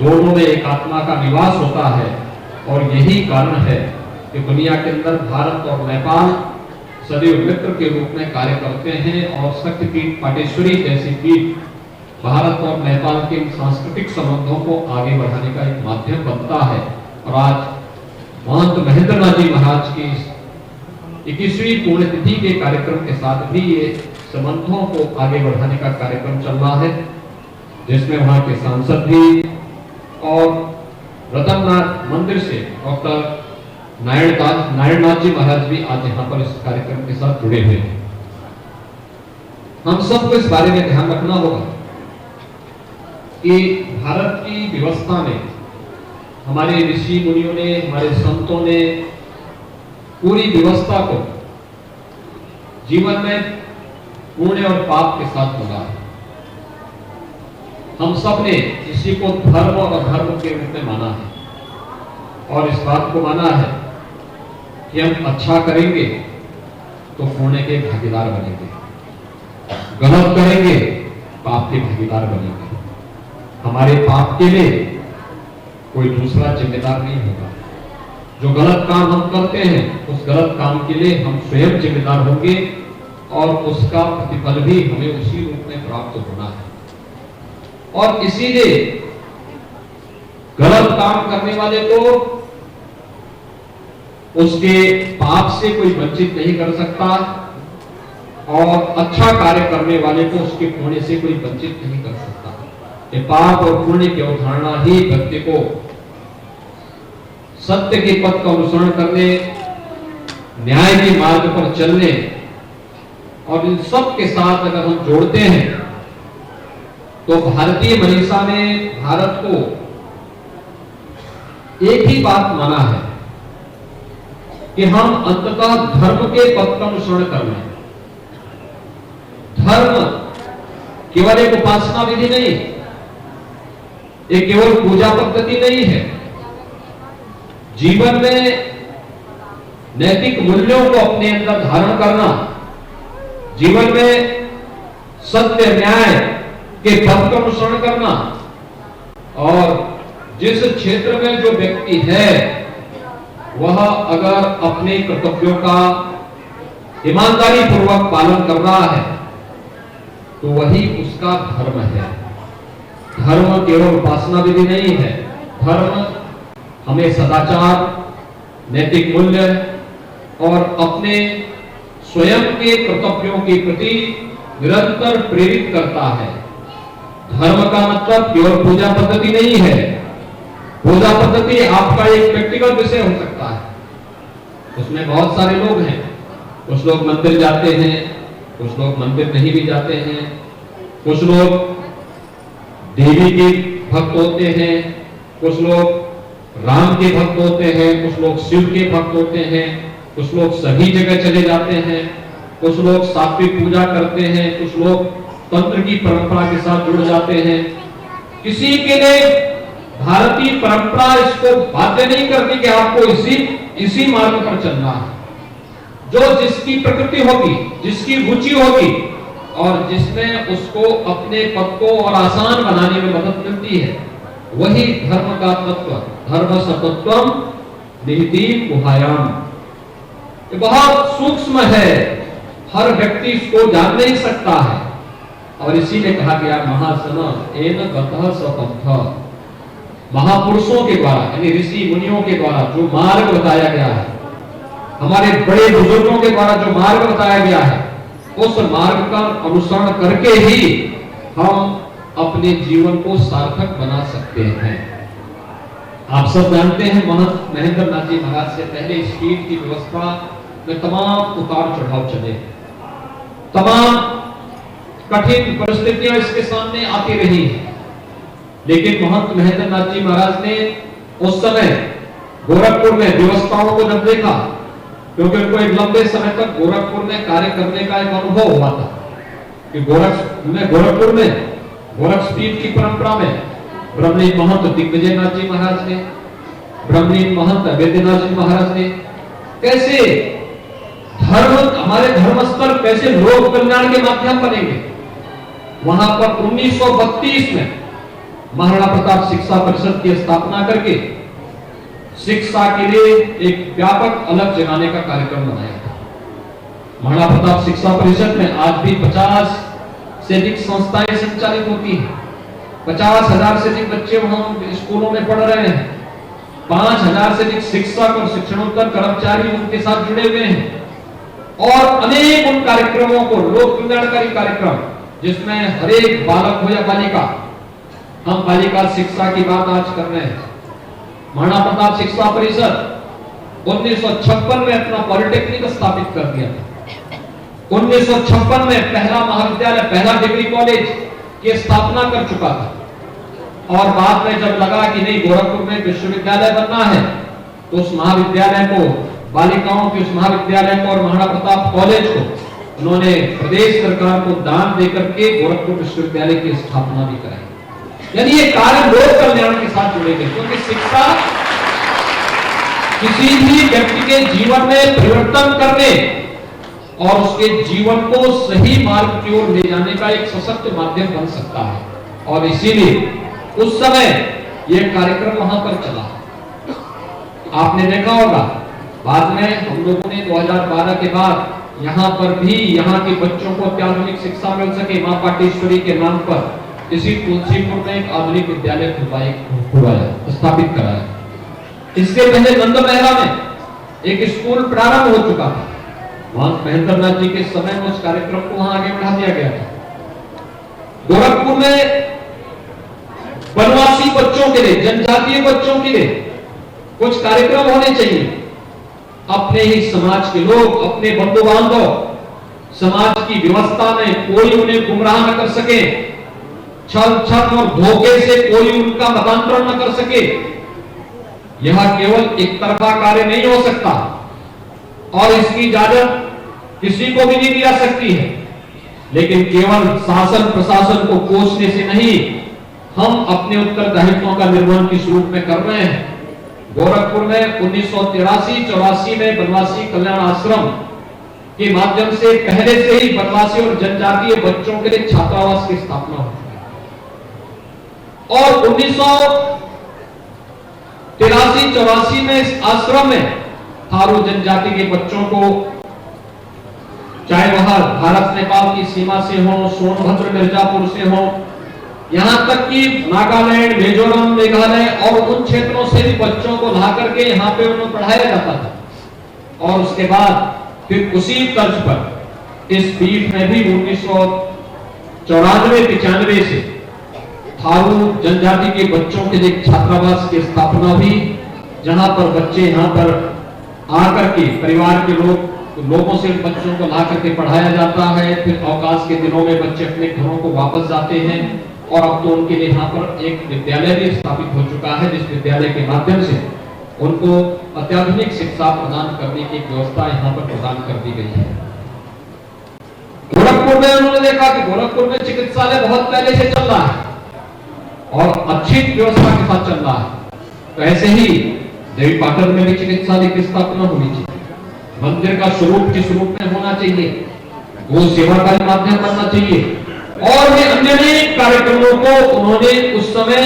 दोनों में एक आत्मा का निवास होता है। और यही कारण है कि दुनिया के अंदर भारत और नेपाल सदैव मित्र के रूप में कार्य करते हैं और शक्तिपीठ पाटेश्वरी जैसी पीठ भारत और नेपाल के सांस्कृतिक संबंधों को आगे बढ़ाने का एक माध्यम बनता है। और आज महंत महेंद्रनाथ जी महाराज की 21वीं पुण्यतिथि के कार्यक्रम के साथ भी ये संबंधों को आगे बढ़ाने का कार्यक्रम चल रहा है, जिसमें वहां के सांसद भी और रतननाथ मंदिर से डॉक्टर नारायणनाथ जी महाराज भी आज यहाँ पर इस कार्यक्रम के साथ जुड़े हुए हैं। हम सबको इस बारे में ध्यान रखना होगा कि भारत की व्यवस्था में हमारे ऋषि मुनियों ने, हमारे संतों ने पूरी व्यवस्था को जीवन में पुण्य और पाप के साथ जोड़ा है। हम सब ने इसी को धर्म और अधर्म के रूप में माना है और इस बात को माना है कि हम अच्छा करेंगे तो पुण्य के भागीदार बनेंगे, गलत करेंगे पाप के भागीदार बनेंगे। हमारे पाप के लिए कोई दूसरा जिम्मेदार नहीं होगा। जो गलत काम हम करते हैं उस गलत काम के लिए हम स्वयं जिम्मेदार होंगे और उसका प्रतिफल भी हमें उसी रूप में प्राप्त होना है। और इसीलिए गलत काम करने वाले को उसके पाप से कोई वंचित नहीं कर सकता और अच्छा कार्य करने वाले को उसके पुण्य से कोई वंचित नहीं कर सकता। ये पाप और पुण्य की अवधारणा ही व्यक्ति को सत्य के पथ का अनुसरण करने, न्याय के मार्ग पर चलने और इन सब के साथ अगर हम जोड़ते हैं तो भारतीय मनीषा ने भारत को एक ही बात माना है कि हम अंततः धर्म के पथ का अनुसरण कर रहे हैं। धर्म केवल एक उपासना विधि नहीं, ये केवल पूजा पद्धति नहीं है। जीवन में नैतिक मूल्यों को अपने अंदर धारण करना, जीवन में सत्य न्याय के पथ का अनुसरण करना और जिस क्षेत्र में जो व्यक्ति है वह अगर अपने कर्तव्यों का ईमानदारी पूर्वक पालन कर रहा है तो वही उसका धर्म है। धर्म केवल उपासना विधि नहीं है। धर्म हमें सदाचार, नैतिक मूल्य और अपने स्वयं के कर्तव्यों के प्रति निरंतर प्रेरित करता है। धर्म का मतलब केवल पूजा पद्धति नहीं है। पूजा पद्धति आपका एक व्यक्तिगत विषय हो सकता है, उसमें बहुत सारे लोग हैं। कुछ लोग मंदिर जाते हैं, कुछ लोग मंदिर नहीं भी जाते हैं, कुछ लोग देवी के भक्त होते हैं, कुछ लोग राम के भक्त होते हैं, कुछ लोग शिव के भक्त होते हैं, कुछ लोग सभी जगह चले जाते हैं, कुछ लोग सात्विक पूजा करते हैं, कुछ लोग तंत्र की परंपरा के साथ जुड़ जाते हैं। किसी के लिए भारतीय परंपरा इसको बाध्य नहीं करती कि आपको इसी मार्ग पर चलना है। जो जिसकी प्रकृति होगी, जिसकी रुचि होगी और जिसमें उसको अपने पद को और आसान बनाने में मदद मिलती है, वही धर्म का तत्व, धर्म सतत्वम निहिति गुहायाम। ये बहुत सूक्ष्म है, हर व्यक्ति इसको जान नहीं सकता है और इसीलिए कहा गया महासन एन गतः सपंथ। महापुरुषों के द्वारा यानी ऋषि मुनियों के द्वारा जो मार्ग बताया गया है, हमारे बड़े बुजुर्गों के द्वारा जो मार्ग बताया गया है, उस मार्ग का अनुसरण करके ही हम अपने जीवन को सार्थक बना सकते हैं। आप सब जानते हैं महंत महेंद्रनाथ जी महाराज से पहले इस पीठ की व्यवस्था में तमाम उतार चढ़ाव चले, तमाम कठिन परिस्थितियां इसके सामने आती रही है। लेकिन महंत महेंद्रनाथ जी महाराज ने उस समय गोरखपुर में व्यवस्थाओं को जब देखा, क्योंकि उनको एक लंबे समय तक गोरखपुर में कार्य करने का एक अनुभव हुआ था कि गोरखपुर में गोरखपीठ की परंपरा में ब्रह्मलीन महंत दिग्विजयनाथ जी महाराज ने, ब्रह्मलीन महंत वैद्यनाथ जी महाराज ने कैसे धर्म, हमारे धर्मस्थल कैसे लोक कल्याण के माध्यम बनेंगे। वहां पर 1932 में महाराणा प्रताप शिक्षा परिषद की स्थापना करके शिक्षा के लिए एक व्यापक अलग जगाने का कार्यक्रम बनाया था। महाराणा प्रताप शिक्षा परिषद में आज भी 50 से अधिक संस्थाएं संचालित होती हैं। 50,000 से अधिक बच्चे वहां स्कूलों में पढ़ रहे हैं। 5,000 से अधिक शिक्षक और शिक्षणोत्तर कर्मचारी उनके साथ जुड़े हुए हैं और अनेक उन कार्यक्रमों को लोक कल्याणकारी कार्यक्रम जिसमें हर एक बालक हो या बालिका, हम बालिका शिक्षा की बात आज कर रहे हैं। महाराणा प्रताप शिक्षा परिषद 1956 में अपना पॉलिटेक्निक स्थापित कर दिया था। 1956 में पहला महाविद्यालय, पहला डिग्री कॉलेज की स्थापना कर चुका था और बाद में जब लगा कि नहीं गोरखपुर में विश्वविद्यालय बनना है तो उस महाविद्यालय को, बालिकाओं के उस महाविद्यालय को और महाराणा प्रताप कॉलेज को उन्होंने प्रदेश सरकार को दान देकर के गोरखपुर विश्वविद्यालय की स्थापना भी कराई। यानी ये कार्य लोक कल्याण के साथ जुड़े गए, क्योंकि शिक्षा किसी भी व्यक्ति के जीवन में परिवर्तन करने और उसके जीवन को सही मार्ग की ओर ले जाने का एक सशक्त माध्यम बन सकता है। और इसीलिए उस समय यह कार्यक्रम वहां पर चला। आपने देखा होगा बाद में हम लोगों ने 2012 के बाद यहां पर भी यहाँ के बच्चों को अत्याधुनिक शिक्षा मिल सके, मां पाटेश्वरी के नाम पर इसी तुलसीपुर में एक आधुनिक विद्यालय स्थापित कराया। इसके पहले नंद महला में एक स्कूल प्रारंभ हो चुका था। वहां महेंद्र नाथ जी के समय में उस कार्यक्रम को वहां आगे बढ़ा दिया गया था। गोरखपुर में वनवासी बच्चों के लिए, जनजातीय बच्चों के लिए कुछ कार्यक्रम होने चाहिए। अपने ही समाज के लोग, अपने बंधु बांधव, समाज की व्यवस्था में कोई उन्हें गुमराह न कर सके, छल छल और धोखे से कोई उनका मतांतरण न कर सके। यह केवल एक तरफा कार्य नहीं हो सकता और इसकी इजाजत किसी को भी नहीं दी जा सकती है। लेकिन केवल शासन प्रशासन को कोसने से नहीं, हम अपने उत्तरदायित्वों का निर्वहन किस रूप में कर रहे हैं। गोरखपुर में 1983-84 में वनवासी कल्याण आश्रम के माध्यम से पहले से ही वनवासी और जनजातीय बच्चों के लिए छात्रावास की स्थापना हुई और 1983-84 में इस आश्रम में थारू जनजाति के बच्चों को, चाहे वह भारत नेपाल की सीमा से हो, सोनभद्र मिर्जापुर से हो, यहां तक कि नागालैंड, मिजोरम, मेघालय और उन क्षेत्रों से भी बच्चों को ला करके यहां पे उन्हें पढ़ाया जाता था। और उसके बाद फिर उसी तर्ज पर इस पीठ में भी 1994-95 से थारू जनजाति के बच्चों के लिए छात्रावास की स्थापना हुई, जहां पर बच्चे यहां पर आकर के परिवार के लोगों से बच्चों को ला करके पढ़ाया जाता है। फिर अवकाश के दिनों में बच्चे अपने घरों को वापस जाते हैं और अब तो उनके लिए यहाँ पर एक विद्यालय भी स्थापित हो चुका है, जिस विद्यालय के माध्यम से उनको अत्याधुनिक शिक्षा प्रदान करने की व्यवस्था यहाँ पर प्रदान कर दी गई है। गोरखपुर में उन्होंने देखा कि गोरखपुर में चिकित्सालय बहुत पहले से चल रहा है और अच्छी व्यवस्था के साथ चल रहा है, तो ऐसे ही देवी पाटन में भी चिकित्सालय की स्थापना होनी चाहिए। मंदिर का स्वरूप किस रूप में होना चाहिए, गो सेवा का माध्यम बनना चाहिए और भी अन्य अनेक कार्यक्रमों को उन्होंने उस समय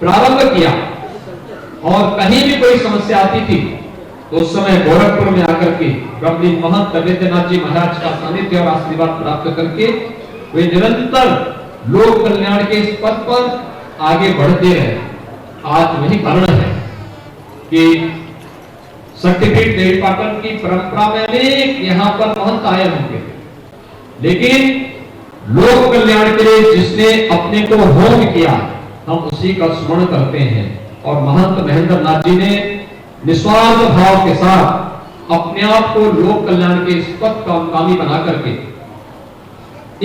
प्रारंभ किया। और कहीं भी कोई समस्या आती थी तो उस समय गोरखपुर में आकर के ब्रह्मलीन महंत नवेद्यनाथ जी महाराज का सानिध्य और आशीर्वाद प्राप्त करके वे निरंतर लोक कल्याण के इस पथ पर आगे बढ़ते रहे। आज वही कारण है कि शक्तिपीठ देवी पाटन की परंपरा में अनेक यहाँ पर महंत आए होंगे, लेकिन लोक कल्याण के लिए जिसने अपने को होम किया हम उसी का स्मरण करते हैं। और महंत महेंद्र नाथ जी ने निस्वार्थ भाव के साथ अपने आप को लोक कल्याण के इस पथ का अनुगामी बना करके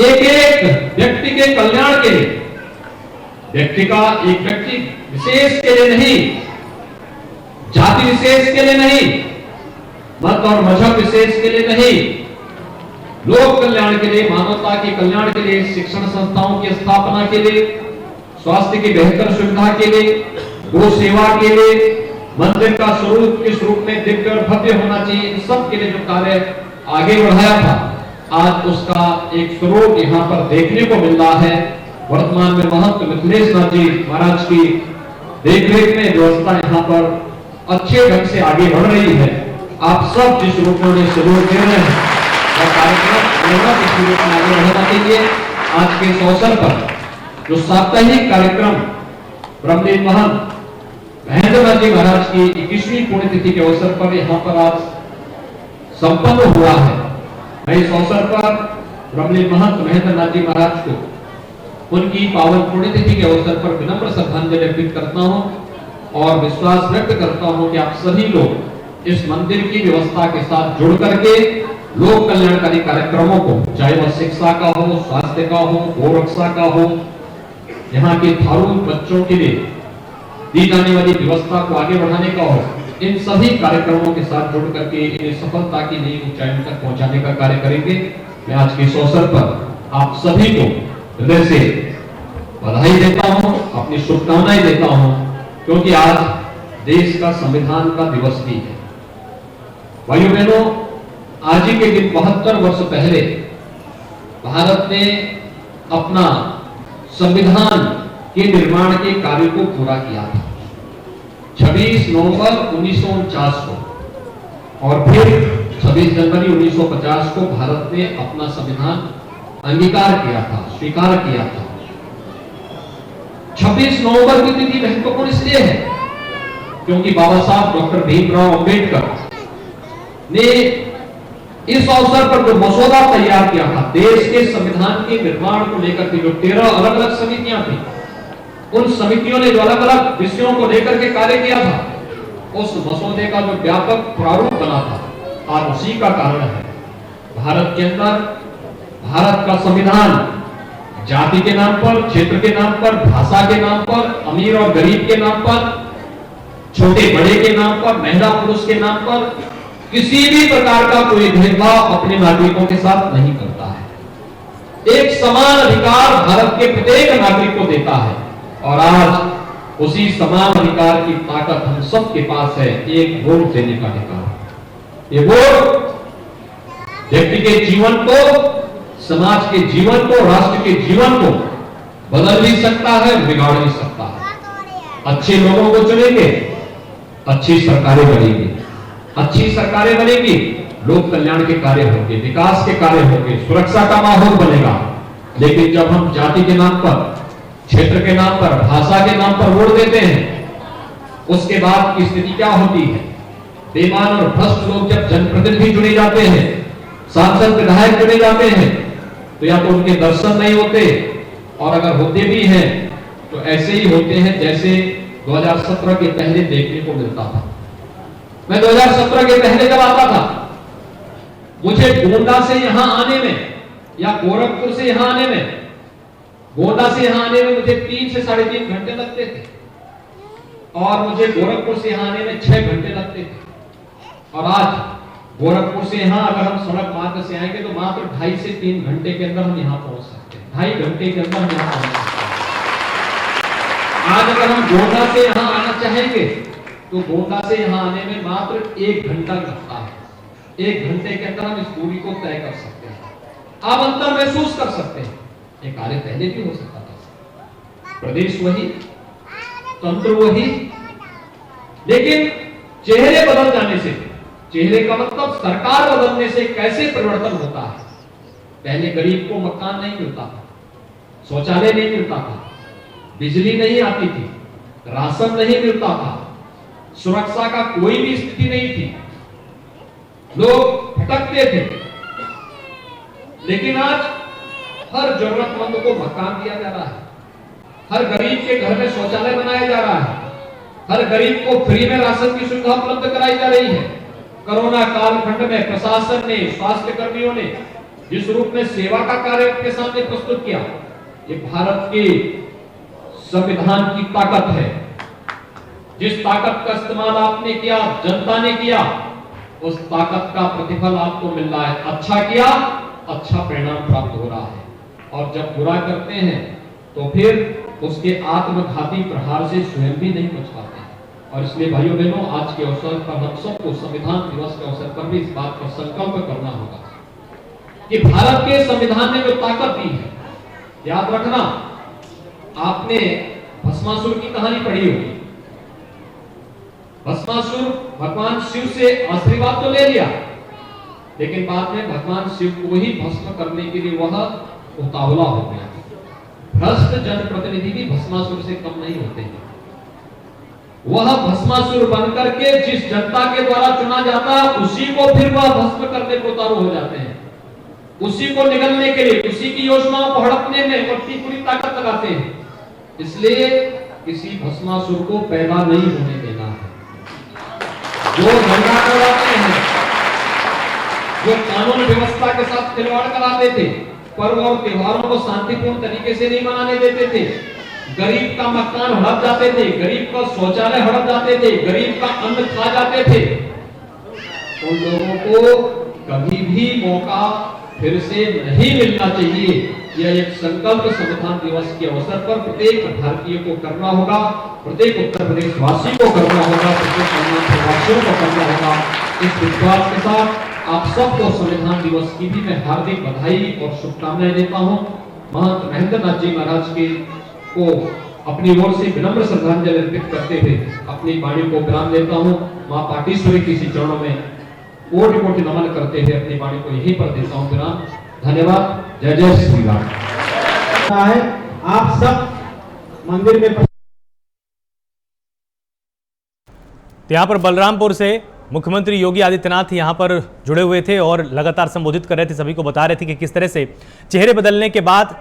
एक एक व्यक्ति के कल्याण के लिए, व्यक्ति का एक व्यक्ति विशेष के लिए नहीं, जाति विशेष के लिए नहीं, मत और मजहब विशेष के लिए नहीं, लोक कल्याण के लिए, मानवता के कल्याण के लिए, शिक्षण संस्थाओं की स्थापना के लिए, स्वास्थ्य की बेहतर सुविधा के लिए, गो सेवा के लिए, मंदिर का स्वरूप किस रूप में दिव्य और भव्य होना चाहिए, इन सब के लिए जो कार्य आगे बढ़ाया था, आज उसका एक स्वरूप यहाँ पर देखने को मिल रहा है। वर्तमान में महंत मिथिलेश नाथ जी महाराज की देखरेख में व्यवस्था यहाँ पर अच्छे ढंग से आगे बढ़ रही है। आप सब जिस रूप में सहयोग दे रहे हैं और कार्यक्रम इस रूप में आगे बढ़ना चाहिए। आज के इस अवसर पर जो साप्ताहिक कार्यक्रम ब्रह्मलीन महंत महेंद्र नाथ जी महाराज की 21वीं पुण्यतिथि के अवसर पर यहाँ पर आज संपन्न हुआ है, मैं इस अवसर पर ब्रह्मलीन महंत महेंद्र नाथ जी महाराज को उनकी पावन पुण्यतिथि के अवसर पर विनम्र श्रद्धांजलि अर्पित करता हूं और विश्वास व्यक्त करता हूं कि आप सभी लोग इस मंदिर की व्यवस्था के साथ जुड़ करके लोक कल्याणकारी कार्यक्रमों को, चाहे वह शिक्षा का हो, स्वास्थ्य का हो, गोरक्षा का हो, यहाँ के थारू बच्चों के लिए दी जाने वाली व्यवस्था को आगे बढ़ाने का हो, इन सभी कार्यक्रमों के साथ जुड़ करके इन्हें सफलता की नई ऊंचाइयों तक पहुंचाने का कार्य करेंगे। मैं आज के इस अवसर पर आप सभी को हृदय से बधाई देता हूं, अपनी शुभकामनाएं देता हूं, क्योंकि आज देश का संविधान का दिवस भी है। भाइयों बहनों, आज ही के दिन 72 वर्ष पहले भारत ने अपना संविधान के निर्माण के कार्य को पूरा किया था 26 नवंबर 1949 को, और फिर 26 जनवरी 1950 को भारत ने अपना संविधान अंगीकार किया था, स्वीकार किया था। 26 नवंबर की तिथि महत्वपूर्ण इसलिए है क्योंकि बाबा साहब डॉक्टर भीमराव अंबेडकर ने इस अवसर पर जो मसौदा तैयार किया था, देश के संविधान के निर्माण को लेकर के जो 13 अलग अलग समितियां थी, उन समितियों ने जो अलग अलग विषयों को लेकर के कार्य किया था, उस मसौदे का जो व्यापक प्रारूप बना था, आज उसी का कारण है भारत के अंदर भारत का संविधान जाति के नाम पर, क्षेत्र के नाम पर, भाषा के नाम पर, अमीर और गरीब के नाम पर, छोटे बड़े के नाम पर, महिला पुरुष के नाम पर किसी भी प्रकार का कोई भेदभाव अपने नागरिकों के साथ नहीं करता है। एक समान अधिकार भारत के प्रत्येक नागरिक को देता है और आज उसी समान अधिकार की ताकत हम सबके पास है, एक वोट देने का अधिकार। ये वोट व्यक्ति के जीवन को, समाज के जीवन को, राष्ट्र के जीवन को बदल भी सकता है, बिगाड़ भी सकता है। अच्छे लोगों को चुनेंगे, अच्छी सरकारें बनेगी, अच्छी सरकारें बनेगी, लोक कल्याण के कार्य होंगे, विकास के कार्य होंगे, सुरक्षा का माहौल बनेगा। लेकिन जब हम जाति के नाम पर, क्षेत्र के नाम पर, भाषा के नाम पर वोट देते हैं, उसके बाद की स्थिति क्या होती है? बेईमान और भ्रष्ट लोग जब जनप्रतिनिधि चुने जाते हैं, सांसद विधायक चुने जाते हैं, तो या तो उनके दर्शन नहीं होते, और अगर होते भी हैं तो ऐसे ही होते हैं जैसे 2017 के पहले देखने को मिलता था। मैं 2017 के पहले जब आता था, मुझे गोंडा से यहां आने में या गोरखपुर से यहां आने में, गोंडा से यहां आने में मुझे 3 से 3.5 घंटे लगते थे, और मुझे गोरखपुर से यहां आने में 6 घंटे लगते थे। और आज गोरखपुर से यहां अगर हम सड़क मार्ग से आएंगे तो मात्र 2.5 से 3 घंटे के अंदर हम यहां पहुंच सकते हैं, 2.5 घंटे के अंदर हम यहां पहुंच सकते हैं। आज अगर हम गोंडा से यहां आना चाहेंगे तो गोंडा से यहां आने में मात्र 1 घंटा लगता है। 1 घंटे के अंदर हम इस दूरी को तय कर सकते हैं। आप अंतर महसूस कर सकते हैं। ये कार्य पहले भी हो सकता था, प्रदेश वही, तंत्र वही, लेकिन चेहरे बदल जाने से, चेहरे का मतलब सरकार बदलने से कैसे परिवर्तन होता है। पहले गरीब को मकान नहीं मिलता था, शौचालय नहीं मिलता था, बिजली नहीं आती थी, राशन नहीं मिलता था, सुरक्षा का कोई भी स्थिति नहीं थी, लोग भटकते थे। लेकिन आज हर जरूरतमंद को मकान दिया जा रहा है, हर गरीब के घर में शौचालय बनाया जा रहा है, हर गरीब को फ्री में राशन की सुविधा उपलब्ध कराई जा रही है। कोरोना कालखंड में प्रशासन ने, स्वास्थ्य कर्मियों ने जिस रूप में सेवा का कार्य आपके सामने प्रस्तुत किया, ये भारत के संविधान की ताकत है। जिस ताकत का इस्तेमाल आपने किया, जनता ने किया, उस ताकत का प्रतिफल आपको मिल रहा है। अच्छा किया, अच्छा परिणाम प्राप्त हो रहा है, और जब बुरा करते हैं तो फिर उसके आत्मघाती प्रहार से स्वयं भी नहीं बच पाते। और इसलिए भाइयों बहनों, आज के अवसर पर हम सबको संविधान दिवस के अवसर पर भी इस बात पर संकल्प करना होगा कि भारत के संविधान ने जो ताकत दी है, याद रखना, आपने भस्मासुर की कहानी पढ़ी होगी। भस्मासुर भगवान शिव से आशीर्वाद तो ले लिया, लेकिन बाद में भगवान शिव को ही भस्म करने के लिए वह उतावला हो गया। भ्रष्ट जनप्रतिनिधि भी भस्मासुर से कम नहीं होते हैं। वह भस्मासुर बनकर के जिस जनता के द्वारा चुना जाता है, उसी को फिर वह भस्म करने को उतारू हो जाते हैं। उसी को निगलने के लिए, उसी की योजनाओं को हड़पने में अपनी पूरी ताकत लगाते हैं। इसलिए किसी भस्मासुर को पैदा नहीं होने देना है। जो दंगा करवाते हैं, जो कानून व्यवस्था के साथ खिलवाड़ कराते थे, पर्व और त्योहारों को शांतिपूर्ण तरीके से नहीं मनाने देते थे, गरीब का मकान हड़प जाते थे, गरीब का शौचालय हड़प जाते थे, गरीब का अन्न खा जाते थे, उन लोगों को कभी भी मौका फिर से नहीं मिलना चाहिए। यह एक संकल्प संविधान दिवस के अवसर पर प्रत्येक भारतीय को करना होगा, प्रत्येक उत्तर प्रदेश वासी को करना होगा, प्रत्येक प्रवासियों को करना होगा। इस विश्वास के साथ आप सबको संविधान दिवस की भी मैं हार्दिक बधाई और शुभकामनाएं देता हूं। महंत महेंद्र नाथ जी महाराज के को अपनी ओर से विनम्र श्रद्धांजलि अर्पित करते हुए अपनी वाणी को विराम देता हूं। मां पाटेश्वरी के चरणों में कोटि कोटि नमन करते हुए अपनी वाणी को यहीं पर देता हूं विराम। धन्यवाद। जय जय श्री राम। आप सब मंदिर में यहाँ पर बलरामपुर से मुख्यमंत्री योगी आदित्यनाथ यहाँ पर जुड़े हुए थे और लगातार संबोधित कर रहे थे, सभी को बता रहे थे कि किस तरह से चेहरे बदलने के बाद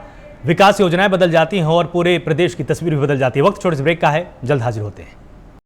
विकास योजनाएं बदल जाती हैं और पूरे प्रदेश की तस्वीर भी बदल जाती है। वक्त छोटे से ब्रेक का है, जल्द हाजिर होते हैं।